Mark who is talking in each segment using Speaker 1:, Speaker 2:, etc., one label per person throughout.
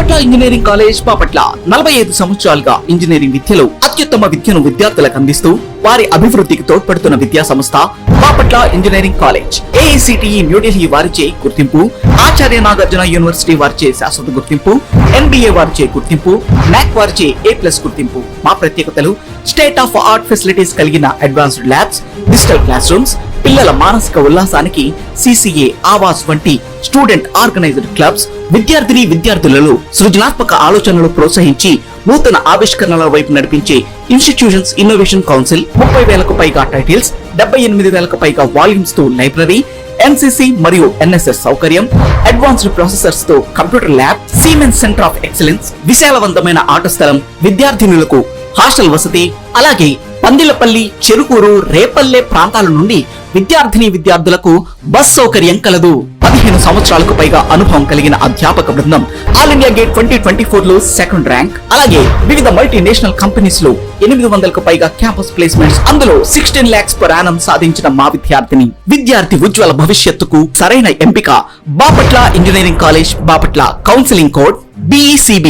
Speaker 1: Bapatla engineering college Bapatla 45 సంవత్సరాలుగా engineering విద్యలో అత్యుత్తమ విద్యను విద్యార్థులకు అందిస్తూ వారి అభివృద్ధికి తోడ్పడుతున్న విద్యా సంస్థ Bapatla engineering college. AICTE New Delhi వారిచే గుర్తింపు, ఆచార్య నాగార్జున యూనివర్సిటీ వారిచే శాశ్వత గుర్తింపు, NBA వారిచే గుర్తింపు, NAC వారిచే A+ గుర్తింపు. మా ప్రత్యేకతలు స్టేట్ ఆఫ్ ఆర్ట్ ఫెసిలిటీస్ కలిగిన advanced labs, digital class rooms, పిల్లల మానసిక ఉల్లాసానికి CCA, ఆవాస్ వంటి స్టూడెంట్ ఆర్గనైజ్డ్ క్లబ్స్, విద్యార్థులలో సృజనాత్మక ఆలోచనలు ప్రోత్సహించి నూతన ఆవిష్కరణల వైపు నడిపించే ఇన్స్టిట్యూషన్స్ ఇన్నోవేషన్ కౌన్సిల్, 30,000కు పైగా టైటిల్స్, 78,000కు పైగా వాల్యూమ్స్ తో లైబ్రరీ, NCC మరియు NSS సౌకర్యం, అడ్వాన్స్డ్ ప్రాసెసర్స్ తో computer lab, Siemens centre of excellence, విశాలవంతమైన ఆట స్థలం, విద్యార్థినులకు హాస్టల్ వసతి, అలాగే పందిలపల్లి, చెరుకూరు, రేపల్లె ప్రాంతాల నుండి విద్యార్థులకు బస్ సౌకర్యం కలదు. 15 సంవత్సరాలకు పైగా అనుభవం కలిగిన అధ్యాపక బృందం, ఆల్ ఇండియా గేట్ 2024 లో 2nd ర్యాంక్, అలాగే వివిధ మల్టీనేషనల్ కంపెనీస్ లో 800కు పైగా క్యాంపస్ ప్లేస్మెంట్స్, అందులో 16 lakhs per annum సాధించిన మా విద్యార్థి ఉజ్వల భవిష్యత్తుకు సరైన ఎంపిక Bapatla engineering college Bapatla. Counselling code BECB.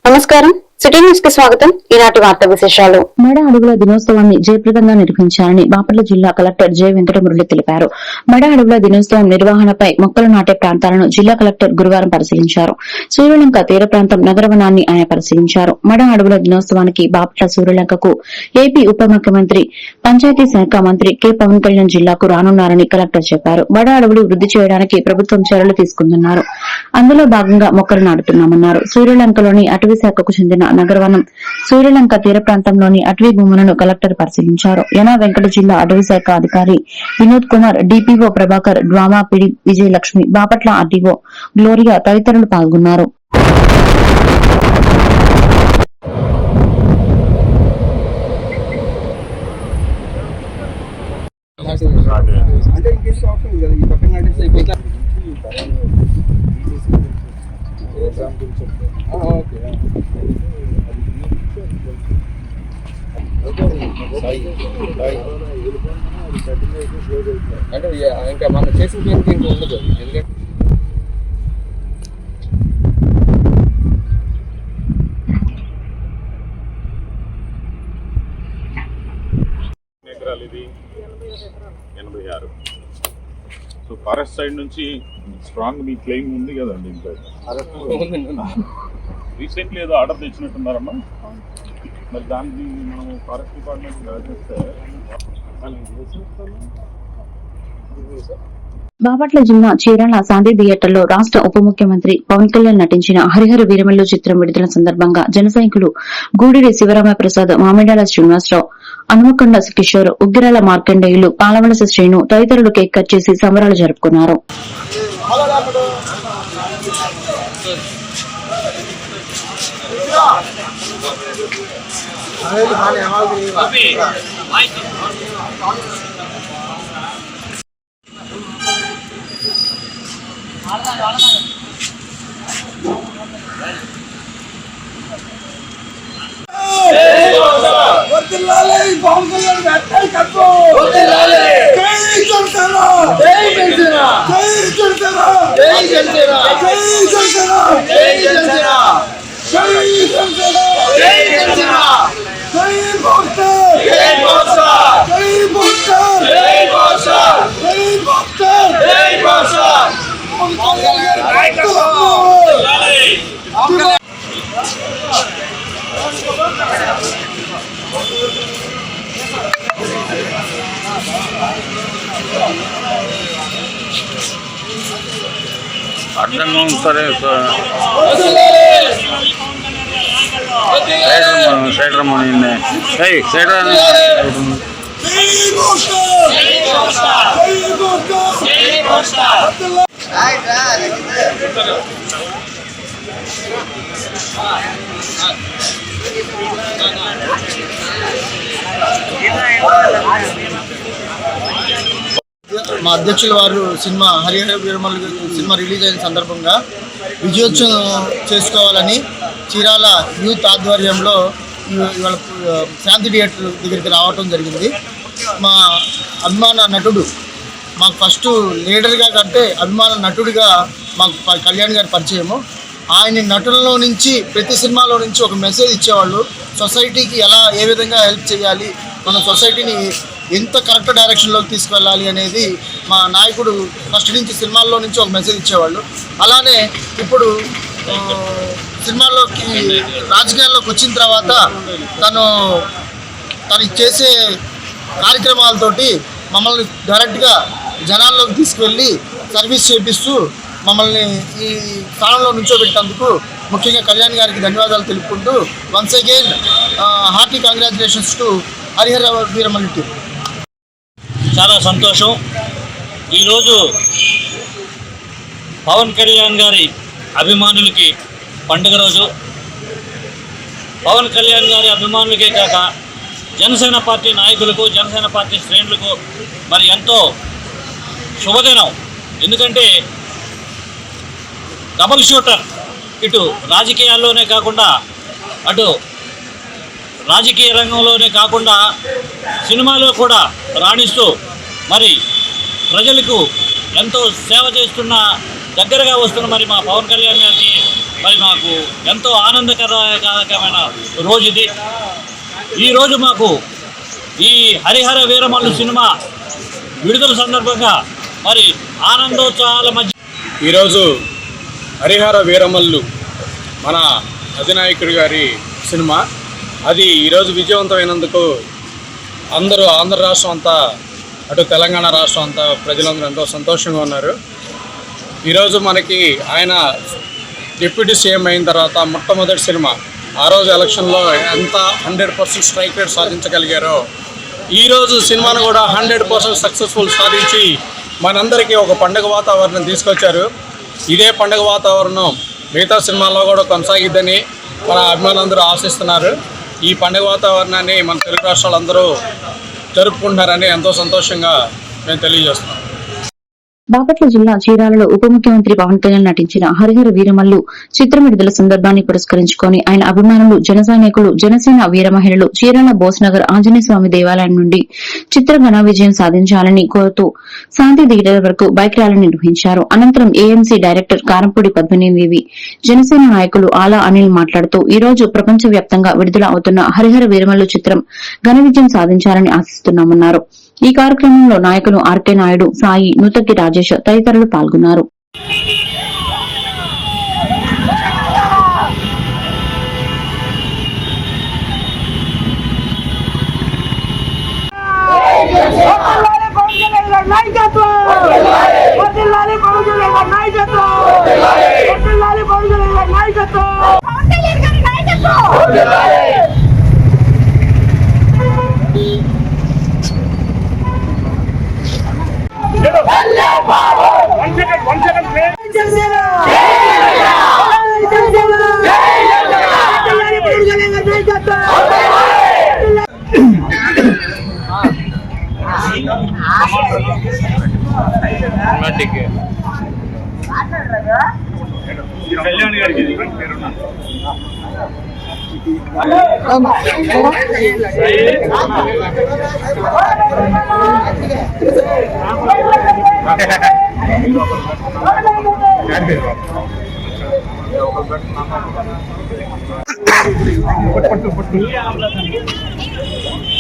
Speaker 2: నమస్కారం, సిటీ న్యూస్ కి స్వాగతం. ఈనాటి వార్తా విశేషాలు.
Speaker 3: మెడ అడవుల దినోత్సవాన్ని జయప్రదంగా నిర్వహించాలని బాపట్ల జిల్లా కలెక్టర్ జె వెంకటమురళి తెలిపారు. మెడ అడవుల దినోత్సవం నిర్వహణపై మొక్కలు నాటే ప్రాంతాలను జిల్లా కలెక్టర్ గురువారం పరిశీలించారు. సూర్యలంక తీర ప్రాంతం నగరవనాన్ని ఆయన పరిశీలించారు. మెడ అడవుల దినోత్సవానికి బాపట్ల సూర్యలంకకు ఏపీ ఉప ముఖ్యమంత్రి పంచాయతీ శాఖ మంత్రి కె పవన్ కళ్యాణ్ జిల్లాకు రానున్నారని కలెక్టర్ చెప్పారు. మెడ అడవులు వృద్ధి చేయడానికి ప్రభుత్వం చర్యలు తీసుకుందన్నారు. అందులో భాగంగా మొక్కలు నాటుతున్నామన్నారు. సూర్యలంకలోని అటవీ శాఖకు చెందిన నగరవనం, సూర్యలంక తీర ప్రాంతంలోని అటవీ భూములను కలెక్టర్ పరిశీలించారు. యనా వెంకట జిల్లా అటవీ శాఖ అధికారి వినోద్ కుమార్, డిపిఓ ప్రభాకర్, డ్వామా పిడి విజయలక్ష్మి, బాపట్ల ఆర్డీఓ గ్లోరియా తదితరులు పాల్గొన్నారు.
Speaker 4: అంటే ఇంకా మనం చేసిన పనికి ఇంకా ఉండదు. ఎందుకంటే
Speaker 5: ఎకరాలు ఇది 86. సో ఫారెస్ట్ సైడ్ నుంచి స్ట్రాంగ్ మీ క్లెయిమ్ ఉంది కదండి. ఇంకా రీసెంట్లీ ఏదో ఆర్డర్ తెచ్చినట్టున్నారమ్మా. మరి దానికి మనం ఫారెస్ట్ డిపార్ట్మెంట్ చేస్తే
Speaker 3: బాపట్ల జిల్లా చీరాల శాంతి థియేటర్లో రాష్ట ఉప ముఖ్యమంత్రి పవన్ కళ్యాణ్ నటించిన హరిహర వీరమల్లు చిత్రం విడుదల సందర్భంగా జన సైనికులు గూడూరి శివరామ ప్రసాద్, మామిడాల శ్రీనివాసరావు, హనుమకొండ కిషోర్, ఉగ్గిరాల మార్కండేయులు, పాలవలస శ్రీను తదితరులు కేక్ కట్ చేసి సంబరాలు జరుపుకున్నారు.
Speaker 5: అర్థంగా సరే సైడ్ రమ్మని సైడ్
Speaker 6: మా అధ్యక్షుల వారు cinema Harihara Veeramallu cinema release అయిన సందర్భంగా విజయోత్సవం చేసుకోవాలని చీరాల యూత్ ఆధ్వర్యంలో ఇవాళ శాంతి థియేటర్ దగ్గరికి రావటం జరిగింది. మా అభిమాన నటుడు, మాకు ఫస్ట్ లీడర్గా కంటే అభిమాన నటుడిగా మాకు కళ్యాణ్ గారి పరిచయము. ఆయన నటులలో నుంచి ప్రతి సినిమాలో నుంచి ఒక మెసేజ్ ఇచ్చేవాళ్ళు. సొసైటీకి ఏ విధంగా హెల్ప్ చేయాలి, మన సొసైటీని ఎంత కరెక్ట్ డైరెక్షన్లోకి తీసుకువెళ్ళాలి అనేది మా నాయకుడు ఫస్ట్ నుంచి సినిమాల్లో నుంచి ఒక మెసేజ్ ఇచ్చేవాళ్ళు. అలానే ఇప్పుడు సినిమాల్లోకి రాజకీయాల్లోకి వచ్చిన తర్వాత తను చేసే కార్యక్రమాలతోటి మమ్మల్ని డైరెక్ట్గా జనాల్లోకి తీసుకువెళ్ళి సర్వీస్ చేపిస్తూ మమ్మల్ని ఈ స్థానంలో నుంచోబెట్టినందుకు ముఖ్యంగా కళ్యాణ్ గారికి ధన్యవాదాలు తెలుపుకుంటూ once again hearty congratulations to Harihara Veeramalli team.
Speaker 7: చాలా సంతోషం. ఈరోజు పవన్ కళ్యాణ్ గారి అభిమానులకి పండుగ రోజు. పవన్ కళ్యాణ్ గారి అభిమానులకే కాక జనసేన పార్టీ నాయకులకు, జనసేన పార్టీ శ్రేణులకు మరి ఎంతో శుభదినం. ఎందుకంటే డబుల్ షూటర్, ఇటు రాజకీయాల్లోనే కాకుండా అటు రాజకీయ రంగంలోనే కాకుండా సినిమాలో కూడా రాణిస్తూ మరి ప్రజలకు ఎంతో సేవ చేస్తున్న, దగ్గరగా వస్తున్న మరి మా పవన్ కళ్యాణ్ గారికి మరి మాకు ఎంతో ఆనందకరమైన రోజు ఇది. ఈరోజు మాకు ఈ హరిహర వీరమల్లు సినిమా విడుదల సందర్భంగా మరి ఆనందోత్సాహాల మధ్య
Speaker 4: ఈరోజు హరిహర వీరమల్లు మన అధినాయకుడి గారి సినిమా, అది ఈరోజు విజయవంతమైనందుకు అందరూ ఆంధ్ర రాష్ట్రం అంతా, అటు తెలంగాణ రాష్ట్రం అంతా ప్రజలందరూ ఎంతో సంతోషంగా ఉన్నారు. ఈరోజు మనకి ఆయన డిప్యూటీ సీఎం అయిన తర్వాత మొట్టమొదటి సినిమా, ఆ రోజు ఎలక్షన్లో ఎంత 100% స్ట్రైక్ రేట్ సాధించగలిగారో ఈరోజు సినిమాను కూడా 100% సక్సెస్ఫుల్ సాధించి మనందరికీ ఒక పండుగ వాతావరణం తీసుకొచ్చారు. ఇదే పండుగ వాతావరణం మిగతా సినిమాల్లో కూడా కొనసాగిద్దని మన అభిమానులందరూ ఆశిస్తున్నారు. ఈ పండుగ వాతావరణాన్ని మన తెలుగు రాష్ట్రాలందరూ జరుపుకుంటున్నారని ఎంతో సంతోషంగా మేము తెలియజేస్తున్నాం.
Speaker 3: బాపట్ల జిల్లా చీరాలలో ఉప ముఖ్యమంత్రి పవన్ కళ్యాణ్ నటించిన హరిహర వీరమల్లు చిత్రం విడుదల సందర్భాన్ని పురస్కరించుకుని ఆయన అభిమానులు, జన సైనికులు, జనసేన వీర మహిళలు చీరాల బోస్నగర్ ఆంజనేయ స్వామి దేవాలయం నుండి చిత్ర ఘన విజయం సాధించాలని కోరుతూ శాంతి థియేటర్ వరకు బైక్ ర్యాలీ నిర్వహించారు. అనంతరం ఏఎంసీ డైరెక్టర్ కారంపూడి పద్మినీదేవి, జనసేన నాయకులు ఆలా అనిల్ మాట్లాడుతూ ఈ రోజు ప్రపంచవ్యాప్తంగా విడుదల అవుతున్న హరిహర వీరమల్లు చిత్రం ఘన విజయం సాధించాలని ఆశిస్తున్నామన్నారు. ఈ కార్యక్రమంలో నాయకులు ఆర్కే నాయుడు, సాయి, నూతకి రాజేష్ తదితరులు పాల్గొన్నారు.
Speaker 5: కళ్యాణ్ గారికి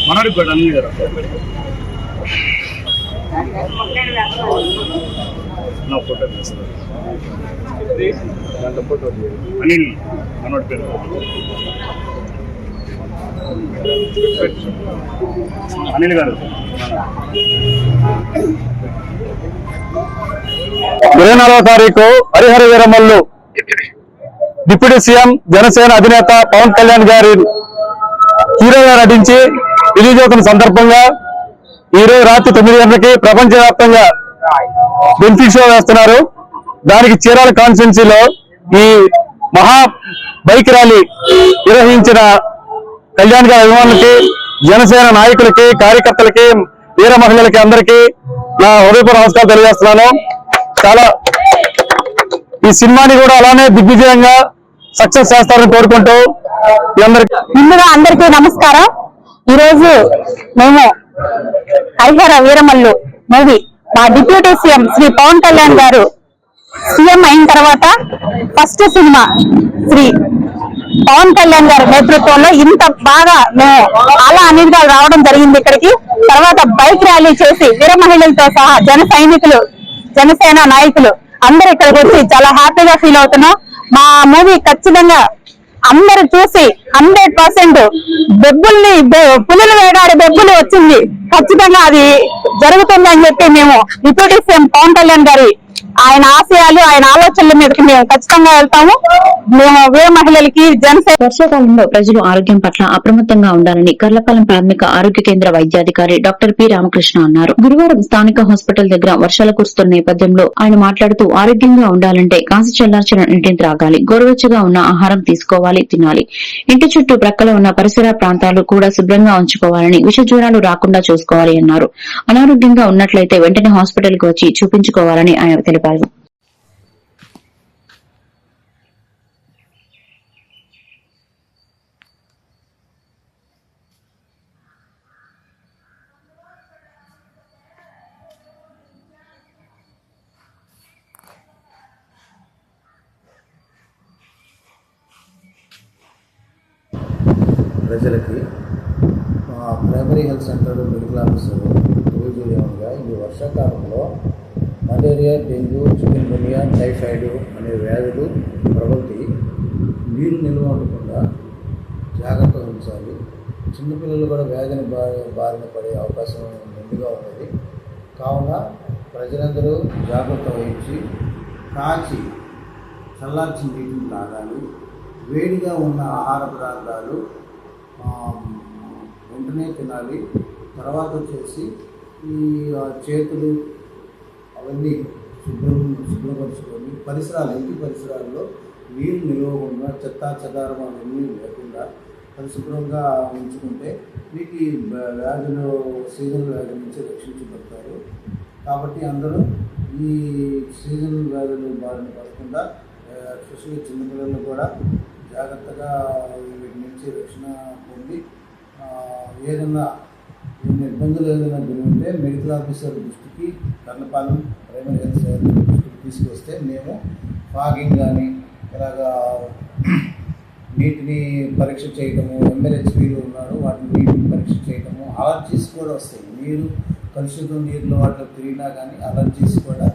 Speaker 5: మనోడికి కూడా అన్ని కదా నా ఫోటో తీస్తారు దాంట్లో ఫోటో అనిల్ మనోడి పేరు అనిల్ గారు.
Speaker 8: 24వ తారీఖు హరిహర వీరమల్లు డిప్యూటీ సీఎం జనసేన అధినేత పవన్ కళ్యాణ్ గారి హీరోగా నటించి రిలీజ్ అవుతున్న సందర్భంగా ఈరోజు రాత్రి 9 గంటలకి ప్రపంచవ్యాప్తంగా బెనిఫిట్ షో వేస్తున్నారు. దానికి చీరాల కాన్స్టిట్యున్సీలో ఈ మహా బైక్ ర్యాలీ నిర్వహించిన కళ్యాణ్ గారి అభిమానులకి, జనసేన నాయకులకి, కార్యకర్తలకి, వీర మహిళలకి అందరికీ నా హృదయపూర్వక నమస్కారం తెలియజేస్తున్నాను. చాలా ఈ సినిమాని కూడా అలానే దిగ్విజయంగా సక్సెస్ చేస్తారని కోరుకుంటూ
Speaker 2: ముందుగా అందరికీ నమస్కారం. ఈరోజు మేము హరిహర వీరమల్లు మూవీ మా డిప్యూటీ సీఎం శ్రీ పవన్ కళ్యాణ్ గారు సీఎం అయిన తర్వాత ఫస్ట్ సినిమా శ్రీ పవన్ కళ్యాణ్ గారి నేతృత్వంలో ఇంత బాగా మేము అలా అనిల్ గారు రావడం జరిగింది ఇక్కడికి. తర్వాత బైక్ ర్యాలీ చేసి వీర మహిళలతో సహా జన సైనికులు, జనసేన నాయకులు అందరూ ఇక్కడికి వచ్చి చాలా హ్యాపీగా ఫీల్ అవుతున్నాం. మా మూవీ ఖచ్చితంగా అందరు చూసి 100% బొబ్బుల్ని పులులు వేటాడే బొబ్బులు వచ్చింది. ఖచ్చితంగా అది జరుగుతుందని చెప్పి మేము డిప్యూటీ సీఎం పవన్ కళ్యాణ్ గారి ఆయన ఆశయాలు, ఆయన ఆలోచనల మీదకి మేము ఖచ్చితంగా వెళ్తాము. మేము వీర మహిళలకి జనసేన.
Speaker 3: వర్షాకాలంలో ప్రజలు ఆరోగ్యం పట్ల అప్రమత్తంగా ఉండాలని కర్లపాలెం ప్రాథమిక ఆరోగ్య కేంద్ర వైద్యాధికారి డాక్టర్ పి రామకృష్ణ అన్నారు. గురువారం స్థానిక హాస్పిటల్ దగ్గర వర్షాలు కురుస్తున్న నేపథ్యంలో ఆయన మాట్లాడుతూ ఆరోగ్యంగా ఉండాలంటే కాసి చల్లార్చిన ఇంటిని త్రాగాలి, గోరువెచ్చగా ఉన్న ఆహారం తీసుకోవాలి, తినాలి. ఇంటి చుట్టూ ప్రక్కల ఉన్న పరిసర ప్రాంతాలు కూడా శుభ్రంగా ఉంచుకోవాలని, విష జ్వరాలు రాకుండా చూసుకోవాలి అన్నారు. అనారోగ్యంగా ఉన్నట్లయితే వెంటనే హాస్పిటల్ కు వచ్చి చూపించుకోవాలని ఆయన తెలిపారు.
Speaker 9: ప్రజలకి మా primary health centre medical officer తెలియజేయగా ఈ వర్షాకాలంలో malaria, dengue, chikungunya, typhoid అనే వ్యాధులు ప్రబలి నీరు నిల్వ ఉండకుండా జాగ్రత్త వహించాలి. చిన్నపిల్లలు కూడా వ్యాధిని బారిన పడే అవకాశం మెండుగా ఉన్నది. కావున ప్రజలందరూ జాగ్రత్త వహించి కాచి చల్లార్చిన నీటిని తాగాలి. వేడిగా ఉన్న ఆహార పదార్థాలు వెంటనే తినాలి. తర్వాత వచ్చేసి ఈ చేతులు అవన్నీ శుభ్రపరుచుకొని పరిసరాలు, ఇంటి పరిసరాల్లో నీరు నిలవకుండా చెత్తా చెదారం అవన్నీ లేకుండా పరిశుభ్రంగా ఉంచుకుంటే మీకు ఈ వ్యాధులు, సీజన్ వ్యాధుల నుంచి రక్షించబడతారు. కాబట్టి అందరూ ఈ సీజన్ వ్యాధులు బారిన పడకుండా ఎస్పెషల్లీ చిన్నపిల్లలు కూడా జాగ్రత్తగా వీటి నుంచి రక్షణ పొంది ఏదైనా ఇబ్బందులు ఏదైనా గురి మెడికల్ ఆఫీసర్ దృష్టికి, కర్లపాలెం ప్రైమరీ హెల్త్ సెంటర్ దృష్టికి తీసుకొస్తే మేము ఫాగింగ్ కానీ ఇలాగా నీటిని పరీక్ష చేయటము, MLHBలు ఉన్నారు వాటిని నీటిని పరీక్ష చేయటము, అలర్జీస్ కూడా వస్తాయి. నీరు కలుషితం నీరులో వాటిలో తిరిగినా కానీ అలర్జీస్ కూడా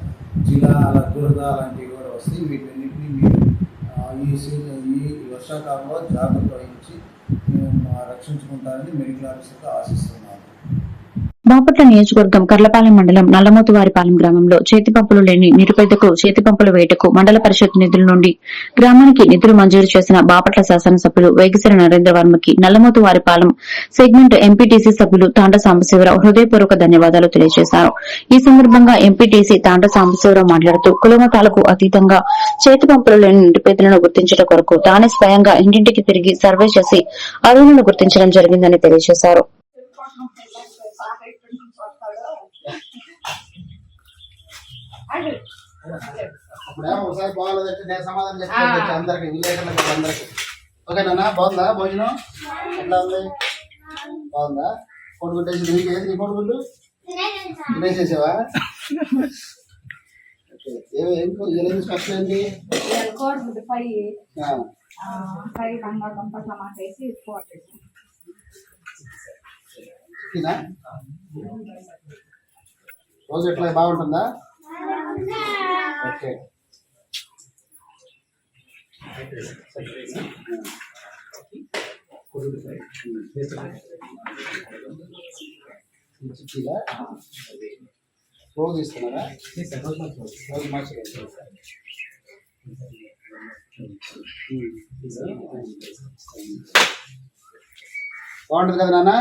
Speaker 9: అలా దురద అలాంటివి కూడా వస్తాయి. వీటన్నిటిని మీరు ఈ వర్షాకాలంలో జాగ్రత్త వహించి రక్షించుకుంటారని మెడికల్ ఆఫీసర్గా ఆశిస్తున్నాను.
Speaker 3: బాపట్ల నియోజకవర్గం కర్లపాలెం మండలం నల్లమోతువారిపాలెం గ్రామంలో చేతి పంపులు లేని నిరుపేదకు చేతి పంపుల వేటకు మండల పరిషత్ నిధుల నుండి గ్రామానికి నిధులు మంజూరు చేసిన బాపట్ల శాసనసభ్యులు వేగిసరి నరేంద్రవర్మకి నల్లమోతువారిపాలెం సెగ్మెంట్ ఎంపీటీసీ సభ్యులు తాండ సాంబశివరావు హృదయపూర్వక ధన్యవాదాలు తెలియజేశారు. ఈ సందర్భంగా ఎంపీటీసీ తాండ సాంబశివరావు మాట్లాడుతూ కులమతాలకు అతీతంగా చేతి పంపులు లేని నిరుపేదలను గుర్తించడం కొరకు తానే స్వయంగా ఇంటింటికి తిరిగి సర్వే చేసి అర్హులను గుర్తించడం జరిగిందని తెలియజేశారు.
Speaker 6: ఒకసారి బాగాలేదంటే నేను సమాధానం చెప్తాను అందరికి, విలేకరులకు అందరికి. ఓకేనా? బాగుందా భోజనం? ఎట్లా ఉంది? బాగుందా? కోడిగుడ్డు వేసి నీకు ఏది? నీ కోడిగుడ్డు తినేసేసావా? ఏం స్పెషల్ ఏంటి?
Speaker 10: కోడిగుడ్డు ఫ్రై బంగాళదుంప టమాటా వేసి
Speaker 6: రోజు ఎట్లా బాగుంటుందా? ఓకే. రోజు ఇస్తున్నారా? రోజు మంచిగా బాగుంటుంది కదా నాన్న?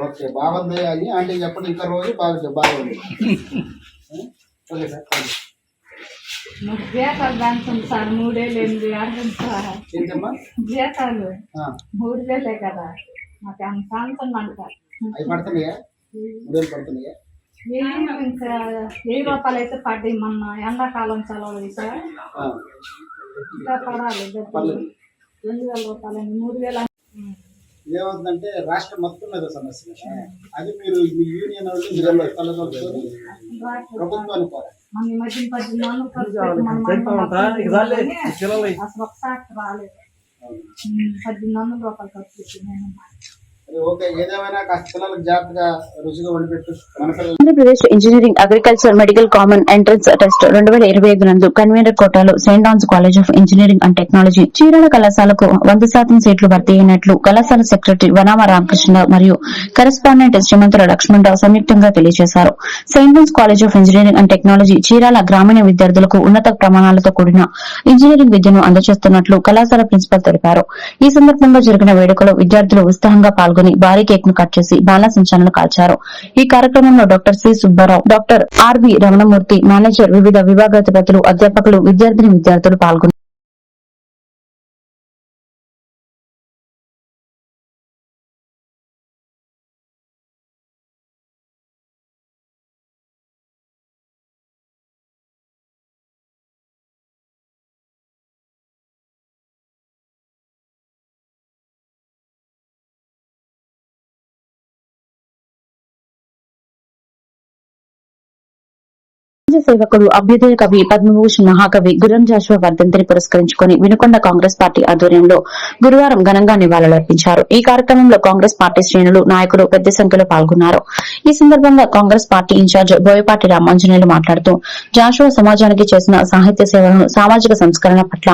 Speaker 6: ఓకే, బాగుంది అని అంటే చెప్పండి. ఇంకా రోజు బాగుంది. Okay sir.
Speaker 10: జీతాలు దానికి సార్ 3,000 అడగండి సార్.
Speaker 6: ఏంటమ్మా
Speaker 10: జీతాలు 3,000 కదా, మాకు అంత సాంతం అంటారు.
Speaker 6: అవి పడుతున్నాయా? 3,000 పడుతున్నాయా?
Speaker 10: ఇంకా 1000 రూపాయలు అయితే పడ్డాయి మొన్న ఎండాకాలం సెలవులు సార్. ఇంకా పడాలి డబ్బులు 2,000 రూపాయలని 3,000
Speaker 6: ఏమవుతుందంటే రాష్ట్రం మొత్తం మీద సమస్య కదా. అది మీరు మీ యూనియన్ వాళ్ళు తలదొరుకుని ప్రభుత్వాన్ని కోరాలి.
Speaker 10: మన ఈ మధ్య 18 మంది ఖర్చు పెట్టి మన మండలం అసలు ఒకసారి రాలేదు. 18,000 రూపాయలు ఖర్చు పెట్టి నేను
Speaker 6: ఓకే, ఏదేమైనా కాస్త పిల్లలకు జాగ్రత్తగా రుచిగా వండిపెట్టు.
Speaker 3: Andhra Pradesh engineering agriculture medical common entrance test 2025 నందు కన్వీనర్ కోటాలో saint Ann's college of engineering and technology Chirala కళాశాలకు 100% సీట్లు భర్తీ అయినట్లు కళాశాల సెక్రటరీ వనామ రామకృష్ణ మరియు కరెస్పాండెంట్ శ్రీమంతుల లక్ష్మణరావు సంయుక్తంగా తెలియజేశారు. Saint Ann's college of engineering and technology Chirala గ్రామీణ విద్యార్థులకు ఉన్నత ప్రమాణాలతో కూడిన ఇంజనీరింగ్ విద్యను అందజేస్తున్నట్లు కళాశాల ప్రిన్సిపల్ తెలిపారు. ఈ సందర్భంగా జరిగిన వేడుకలో విద్యార్థులు ఉత్సాహంగా పాల్గొని భారీ కేక్ ను కట్ చేసి బాణాసంచాలను కాల్చారు. ఈ కార్యక్రమంలో doctor C Subbarao, doctor R V Ramanamurthy, manager, వివిధ విభాగాధిపతులు, అధ్యాపకులు, విద్యార్థులు పాల్గొన్నారు. సమాజ సేవకుడు, అభ్యుదయ కవి, పద్మభూషణ్ మహాకవి గుర్రం జాషువా వర్ధంతిని పురస్కరించుకుని వినుకొండ కాంగ్రెస్ పార్టీ ఆధ్వర్యంలో గురువారం ఘనంగా నివాళులర్పించారు. ఈ కార్యక్రమంలో కాంగ్రెస్ పార్టీ శ్రేణులు, నాయకులు పెద్ద సంఖ్యలో పాల్గొన్నారు. ఈ సందర్భంగా కాంగ్రెస్ పార్టీ ఇన్ఛార్జ్ బోయపాటి రామాంజనేయులు మాట్లాడుతూ జాషువా సమాజానికి చేసిన సాహిత్య సేవలను, సామాజిక సంస్కరణ పట్ల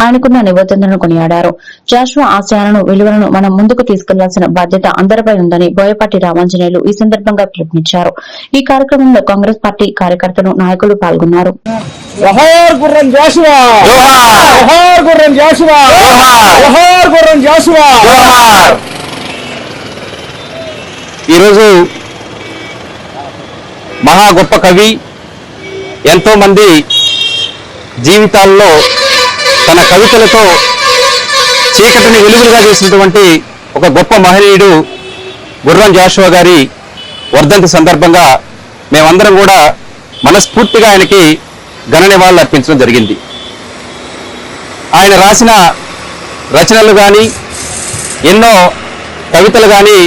Speaker 3: ఆయనకున్న నిబద్ధతను కొనియాడారు. జాషువా ఆశయాలను, విలువలను మనం ముందుకు తీసుకెళ్లాల్సిన బాధ్యత అందరిపై ఉందని బోయపాటి రామాంజనేయులు ఈ సందర్భంగా పిలుపునిచ్చారు. ఈ కార్యక్రమంలో కాంగ్రెస్ పార్టీ కార్యకర్తలు, నాయకులు పాల్గొన్నారు.
Speaker 8: జోహార్ గుర్రం జాషువా, జోహార్ గుర్రం జాషువా, జోహార్ గుర్రం జాషువా. ఈరోజు మహా గొప్ప కవి, ఎంతో మంది జీవితాల్లో తన కవితలతో చీకటిని వెలుగులుగా చేసినటువంటి ఒక గొప్ప మహనీయుడు గుర్రం జాషువా గారి వర్ధంతి సందర్భంగా మేమందరం కూడా మనస్ఫూర్తిగా ఆయనకి ఘన నివాళులు అర్పించడం జరిగింది. ఆయన రాసిన రచనలు కానీ, ఎన్నో కవితలు కానీ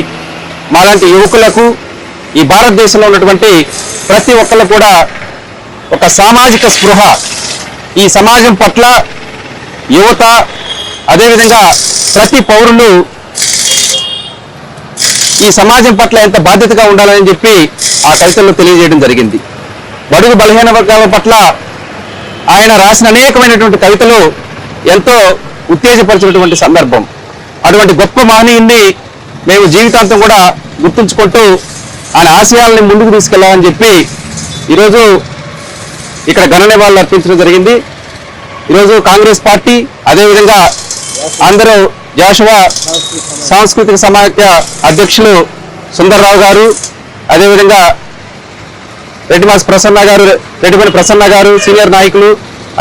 Speaker 8: మాలాంటి యువకులకు, ఈ భారతదేశంలో ఉన్నటువంటి ప్రతి ఒక్కళ్ళు కూడా ఒక సామాజిక స్పృహ, ఈ సమాజం పట్ల యువత, అదేవిధంగా ప్రతి పౌరులు ఈ సమాజం పట్ల ఎంత బాధ్యతగా ఉండాలని చెప్పి ఆ కవితల్లో తెలియజేయడం జరిగింది. బడుగు బలహీన వర్గాల పట్ల ఆయన రాసిన అనేకమైనటువంటి కవితలు ఎంతో ఉత్తేజపరిచినటువంటి సందర్భం. అటువంటి గొప్ప మహనీయుణ్ణి మేము జీవితాంతం కూడా గుర్తుంచుకుంటూ ఆయన ఆశయాలని ముందుకు తీసుకెళ్లాలని చెప్పి ఈరోజు ఇక్కడ ఘన నివాళులు అర్పించడం జరిగింది. ఈరోజు కాంగ్రెస్ పార్టీ, అదేవిధంగా అందరూ జాషువా సాంస్కృతిక సమాఖ్య అధ్యక్షులు సుందర్రావు గారు, అదేవిధంగా రెడ్డిమని ప్రసన్న గారు, సీనియర్ నాయకులు,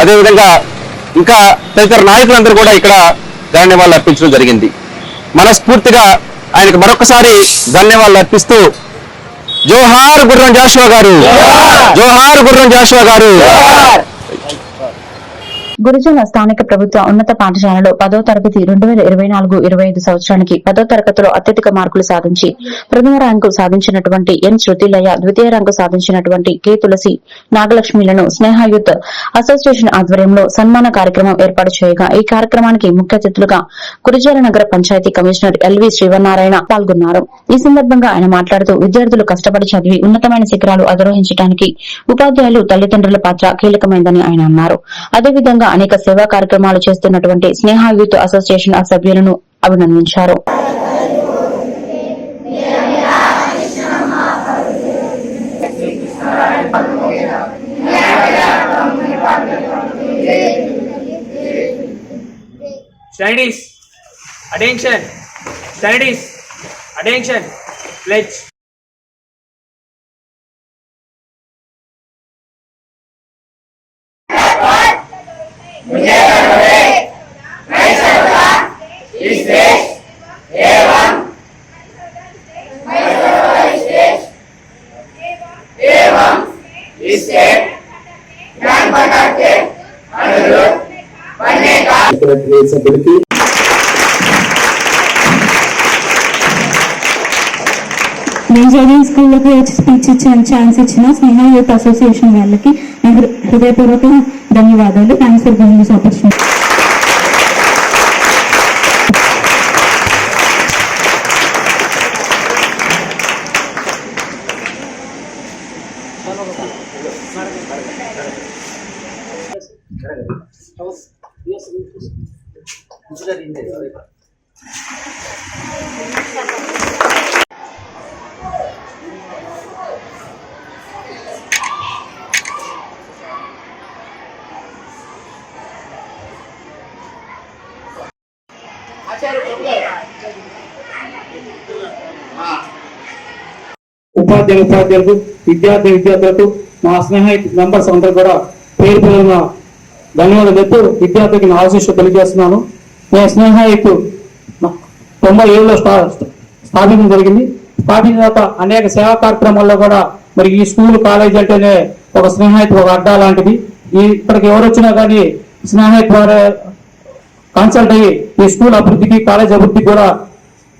Speaker 8: అదేవిధంగా ఇంకా తదితర నాయకులందరూ కూడా ఇక్కడ ధన్యవాదాలు అర్పించడం జరిగింది. మనస్ఫూర్తిగా ఆయనకు మరొకసారి ధన్యవాదాలు అర్పిస్తూ జోహార్ గుర్రం జాషువా గారు, జోహార్ గుర్రం జాషువా గారు.
Speaker 3: గురుజన స్థానిక ప్రభుత్వ ఉన్నత పాఠశాలలో 10వ తరగతి 2024-25 సంవత్సరానికి 10వ తరగతిలో అత్యధిక మార్కులు సాధించి ప్రథమ ర్యాంకు సాధించినటువంటి ఎన్ శృతిలయ, ద్వితీయ ర్యాంకు సాధించినటువంటి కె తులసి నాగలక్ష్మిలను స్నేహ యూత్ అసోసియేషన్ ఆధ్వర్యంలో సన్మాన కార్యక్రమం ఏర్పాటు చేయగా ఈ కార్యక్రమానికి ముఖ్య అతిథులుగా గురుజాల నగర పంచాయతీ కమిషనర్ ఎల్వి శ్రీవన్నారాయణ పాల్గొన్నారు. ఈ సందర్భంగా ఆయన మాట్లాడుతూ విద్యార్థులు కష్టపడి చదివి ఉన్నతమైన శిఖరాలు అధిరోహించడానికి ఉపాధ్యాయులు, తల్లిదండ్రుల పాత్ర కీలకమైందని ఆయన అన్నారు. అదేవిధంగా అనేక సేవా కార్యక్రమాలు చేస్తున్నటువంటి స్నేహ యూత్ అసోసియేషన్ సభ్యులను అభినందించారు.
Speaker 11: Studies, attention, studies, attention, pledge.
Speaker 12: इसके ज्ञान बढ़ाते अनुरूप
Speaker 8: డైరెక్టర్ సభ్యులకి,
Speaker 2: నేను చదివిన స్కూల్లోకి వచ్చి స్పీచ్ ఇచ్చిన ఛాన్స్ ఇచ్చిన స్నేహ యూత్ అసోసియేషన్ వాళ్ళకి హృదయపూర్వక ధన్యవాదాలు. Thanks for giving this opportunity.
Speaker 8: ఉపాధ్యాయులకు, విద్యార్థులకు, మా స్నేహ మెంబర్స్ అందరూ కూడా పేరు పేరున ధన్యవాదాలు చెప్తూ విద్యార్థులకి నా ఆశీస్సు తెలియజేస్తున్నాను. నేను స్నేహ 97లో స్థాపించడం జరిగింది. స్థాపించిన తర్వాత అనేక సేవా కార్యక్రమాల్లో కూడా మరి ఈ స్కూల్ కాలేజ్ అంటేనే ఒక స్నేహితు ఒక అడ్డా లాంటిది. ఇక్కడికి ఎవరు వచ్చినా కానీ స్నేహితు ద్వారా కన్సల్ట్ అయ్యి ఈ స్కూల్ అభివృద్ధికి కాలేజ్ అభివృద్ధికి కూడా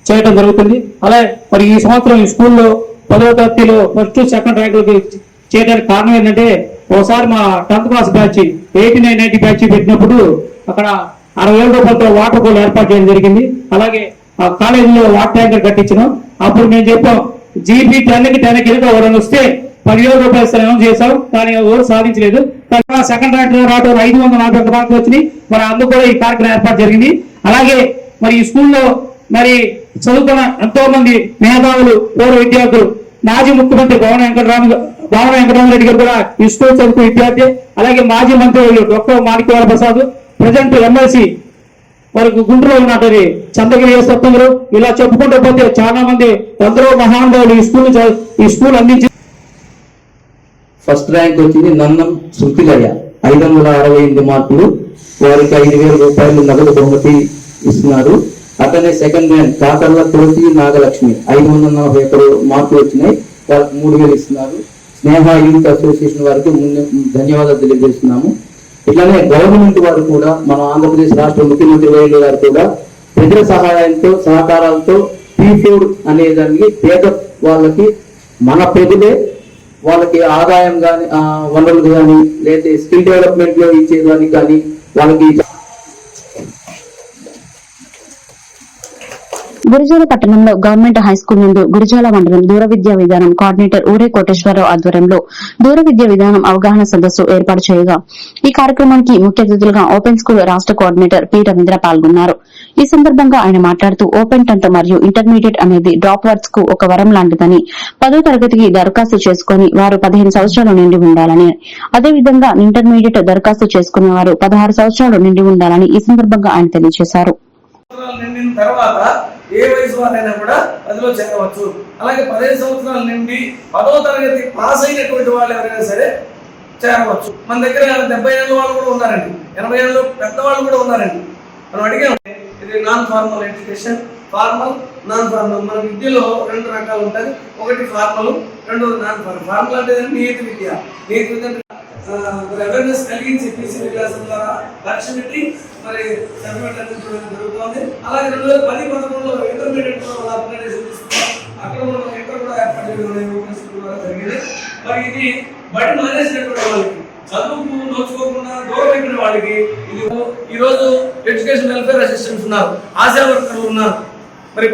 Speaker 8: చేయడం జరుగుతుంది. అలాగే మరి ఈ సంవత్సరం ఈ స్కూల్లో 10వ తరగతిలో ఫస్ట్ సెకండ్ ర్యాంకులకి చేయడానికి కారణం ఏంటంటే, ఒకసారి మా 10th క్లాస్ బ్యాచ్ 89-90 బ్యాచ్ పెట్టినప్పుడు అక్కడ 60,000 రూపాయలతో వాటర్ కూల్ ఏర్పాటు చేయడం జరిగింది. అలాగే ఆ కాలేజీలో వాటర్ ట్యాంకర్ కట్టించినాం. అప్పుడు మేము చెప్పాం, జీబీ 10కి ఎవరైనా వస్తే 10,000 రూపాయలు శ్రమం చేశాం, కానీ ఎవరు సాధించలేదు. సెకండ్ ర్యాంక్ రావడం 541 మార్కులు వచ్చినాయి. మరి అందుకు కూడా ఈ కార్యక్రమం ఏర్పాటు జరిగింది. అలాగే మరి ఈ స్కూల్లో మరి చదువుకున్న ఎంతో మంది మేధావులు, పూర్వ విద్యార్థులు, మాజీ ముఖ్యమంత్రి భవన వెంకటరామరెడ్డి గారు కూడా ఈ స్కూల్ చదువుకున్న విద్యార్థి. అలాగే మాజీ మంత్రి డాక్టర్ మాణిక్యవర ప్రసాద్, ప్రజెంట్ ఎమ్మెల్సీ వరకు గుంటూరులో ఉన్నటువంటి చంద్రగిరి సత్తంలో, ఇలా చెప్పుకుంటూ పోతే చాలా మంది ఎందరో మహానుభావులు ఈ స్కూల్ అందించి.
Speaker 12: ఫస్ట్ ర్యాంక్ వచ్చింది నన్నం శృతిలయ 568 మార్కులు. వారికి 5,000 రూపాయలు నగదు బహుమతి ఇస్తున్నారు. అతనే సెకండ్ ర్యాంక్ కాకర్ల తులసి నాగలక్ష్మి 541 మార్కులు వచ్చినాయి. వాళ్ళకి 3,000 ఇస్తున్నారు. స్నేహ యూత్ అసోసియేషన్ వారికి ధన్యవాదాలు తెలియజేస్తున్నాము. ఇట్లానే గవర్నమెంట్ వారు కూడా, మన ఆంధ్రప్రదేశ్ రాష్ట్ర ముఖ్యమంత్రి వైఎస్ గారు కూడా ప్రజల సహాయంతో సహకారాలతో P4 అనేదానికి పేద వాళ్ళకి, మన ప్రజలే వాళ్ళకి ఆదాయం కానీ, వనరులు కానీ, లేదా స్కిల్ డెవలప్మెంట్ లో ఇచ్చేదానికి కానీ వాళ్ళకి.
Speaker 3: గురిజాల పట్టణంలో గవర్నమెంట్ హైస్కూల్ నందు గురిజాల మండలం దూర విద్యా విధానం కోఆర్డినేటర్ ఊరే కోటేశ్వరరావు ఆధ్వర్యంలో దూర విద్యా విధానం అవగాహన సదస్సు ఏర్పాటు చేయగా, ఈ కార్యక్రమానికి ముఖ్య అతిథులుగా ఓపెన్ స్కూల్ రాష్ట కోఆర్డినేటర్ పి రవీంద్ర పాల్గొన్నారు. ఈ సందర్భంగా ఆయన మాట్లాడుతూ, ఓపెన్ 10th మరియు ఇంటర్మీడియట్ అనేది డ్రాప్ వర్డ్స్ కు ఒక వరం లాంటిదని, 10వ తరగతికి దరఖాస్తు చేసుకుని వారు 15 సంవత్సరాలు నిండి ఉండాలని, అదేవిధంగా ఇంటర్మీడియట్ దరఖాస్తు చేసుకున్న వారు 16 సంవత్సరాలు నిండి ఉండాలని ఈ సందర్భంగా ఆయన తెలియజేశారు.
Speaker 13: నిండిన తర్వాత ఏ వయసు వారైనా కూడా అందులో చేరవచ్చు. అలాగే 15 సంవత్సరాల నుండి 10వ తరగతి పాస్ అయినటువంటి వాళ్ళు ఎవరైనా సరే చేరవచ్చు. మన దగ్గర 70 ఏళ్ళ వాళ్ళు కూడా ఉన్నారండి, 80 ఏళ్ళు పెద్దవాళ్ళు కూడా ఉన్నారండి. మనం అడిగాం, ఇది non formal education, formal, non formal. మన విద్యలో 2 రకాలు ఉంటాయి. ఒకటి ఫార్మల్, రెండోది నాన్ ఫార్మల్. ఫార్మల్ అంటే నీతి విద్య. నీతి విద్య అవేర్నెస్ కలిగించి పీసీ వికాసం ద్వారా లక్ష్య పెట్టి మరి సర్టిఫికేట్ అందించడం జరుగుతుంది. అలాగే 2010-11లో ఇంటర్మీడియట్ అప్గ్రేడేషన్ తీసుకున్నాం. అక్కడ మనం ఇంటర్ కూడా ఏర్పాటు చేయడం జరిగింది. మరి ఇది బడి మానేసినటువంటి వాళ్ళకి, చదువుకు నోచుకోకుండా దూరం అయిన వాళ్ళకి ఈ రోజు ఎడ్యుకేషన్ వెల్ఫేర్ అసిస్టెంట్స్ ఉన్నారు, ఆశా వర్కర్లు ఉన్నారు. మరి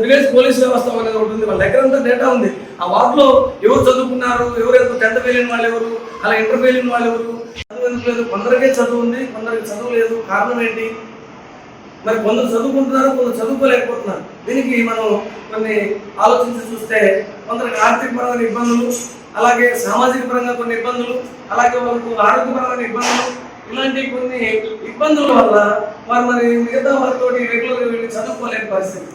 Speaker 13: విలేజ్ పోలీస్ వ్యవస్థ అనేది ఉంటుంది. వాళ్ళ దగ్గర అంతా డేటా ఉంది. ఆ వార్డులో ఎవరు చదువుకున్నారు, ఎవరు 10th ఫెయిల్ అయిన వాళ్ళు ఎవరు, అలా ఇంటర్ ఫెయిల్ అయిన వాళ్ళు ఎవరు, చదువు ఎందుకు లేదు. కొందరికే చదువు ఉంది, కొందరికి చదువు లేదు. కారణం ఏంటి? మరి కొందరు చదువుకుంటున్నారు, కొందరు చదువుకోలేకపోతున్నారు. దీనికి మనం కొన్ని ఆలోచించి చూస్తే, కొందరికి ఆర్థిక పరమైన ఇబ్బందులు, అలాగే సామాజిక పరంగా కొన్ని ఇబ్బందులు, అలాగే వాళ్ళకు ఆరోగ్యపరమైన ఇబ్బందులు, ఇలాంటి కొన్ని ఇబ్బందుల వల్ల వారు మరి మిగతా వాళ్ళతో రెగ్యులర్గా వెళ్ళి చదువుకోలేని పరిస్థితి.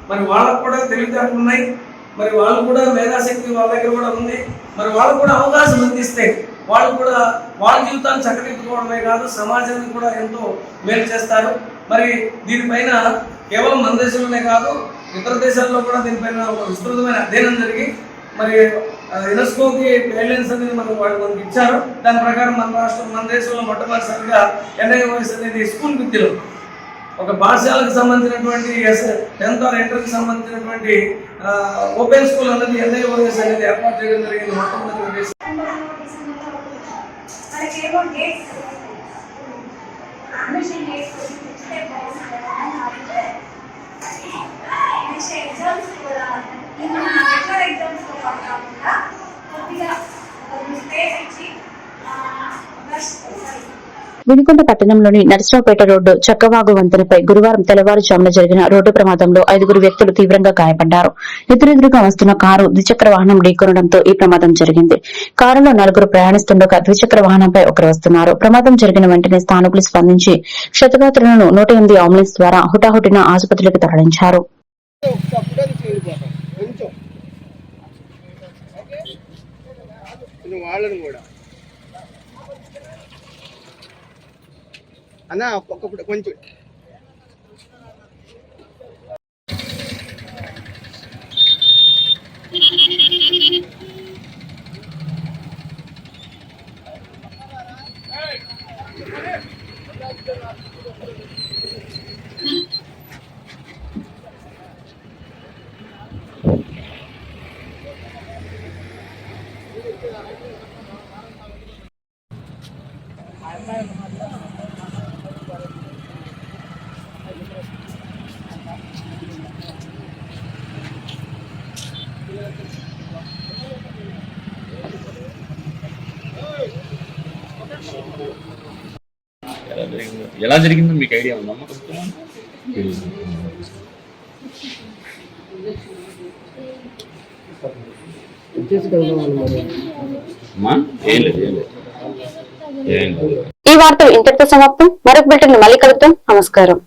Speaker 13: మరి వాళ్ళకు కూడా తెలివితేటలు ఉన్నాయి, మరి వాళ్ళు కూడా మేధాశక్తి వాళ్ళ దగ్గర కూడా ఉంది. మరి వాళ్ళకు కూడా అవకాశం అందిస్తే వాళ్ళు కూడా వాళ్ళ జీవితాన్ని చక్కదిద్దుకోవడమే కాదు, సమాజానికి కూడా ఎంతో మేలు చేస్తారు. మరి దీనిపైన కేవలం మన దేశంలోనే కాదు, ఇతర దేశాల్లో కూడా దీనిపైన ఒక విస్తృతమైన అధ్యయనం జరిగి మరి యునెస్కోకి గైడ్లైన్స్ అనేది మనకి ఇచ్చారు. దాని ప్రకారం మన దేశంలో మొట్టమొదటిసారిగా NIOS అనేది స్కూల్ విద్యలో ఒక పాఠశాలకు సంబంధించినటువంటి 10th or ఇంటర్కి సంబంధించినటువంటి ఓపెన్ స్కూల్ అనేది NIOS అనేది ఏర్పాటు చేయడం జరిగింది. మొట్టమొదటి
Speaker 3: వినుకొండ పట్టణంలోని నరసరావుపేట రోడ్డు చక్కవాగు వంతెనపై గురువారం తెల్లవారుజామున జరిగిన రోడ్డు ప్రమాదంలో 5 వ్యక్తులు తీవ్రంగా గాయపడ్డారు. ఎదురెదురుగా వస్తున్న కారు ద్విచక్ర వాహనం ఢీకొనడంతో ఈ ప్రమాదం జరిగింది. కారులో 4 ప్రయాణిస్తుండగా ద్విచక్ర వాహనంపై ఒకరు వస్తున్నారు. ప్రమాదం జరిగిన వెంటనే స్థానికులు స్పందించి క్షతగాత్రులను 108 అంబులెన్స్ ద్వారా హుటాహుటిన ఆసుపత్రికి తరలించారు.
Speaker 6: అన్న ఒక్కప్పుడు కొంచెం
Speaker 5: ఎలా జరిగిందో మీకు ఐడియా ఉందా?
Speaker 2: ఈ వార్తలు ఇంతటితో సమాప్తం. మరొక బిల్టన్ మళ్ళీ కలుద్దాం. నమస్కారం.